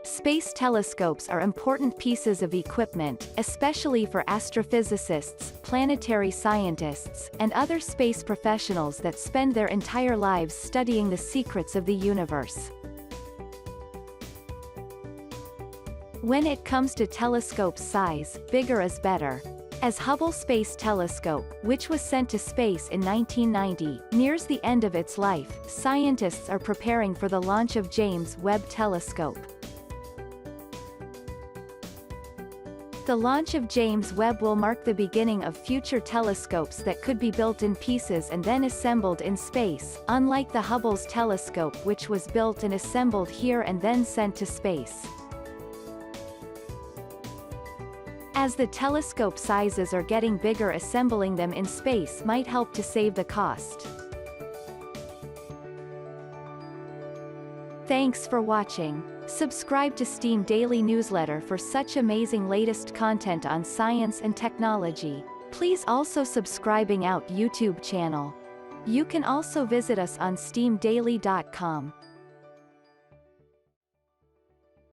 Space telescopes are important pieces of equipment, especially for astrophysicists, planetary scientists, and other space professionals that spend their entire lives studying the secrets of the universe. When it comes to telescope size, bigger is better. As Hubble Space Telescope, which was sent to space in 1990, nears the end of its life, scientists are preparing for the launch of James Webb Telescope. The launch of James Webb will mark the beginning of future telescopes that could be built in pieces and then assembled in space, unlike the Hubble's telescope, which was built and assembled here and then sent to space. As the telescope sizes are getting bigger, assembling them in space might help to save the cost. Thanks for watching. Subscribe to Steam Daily newsletter for such amazing latest content on science and technology. Please also subscribing out YouTube channel. You can also visit us on steamdaily.com.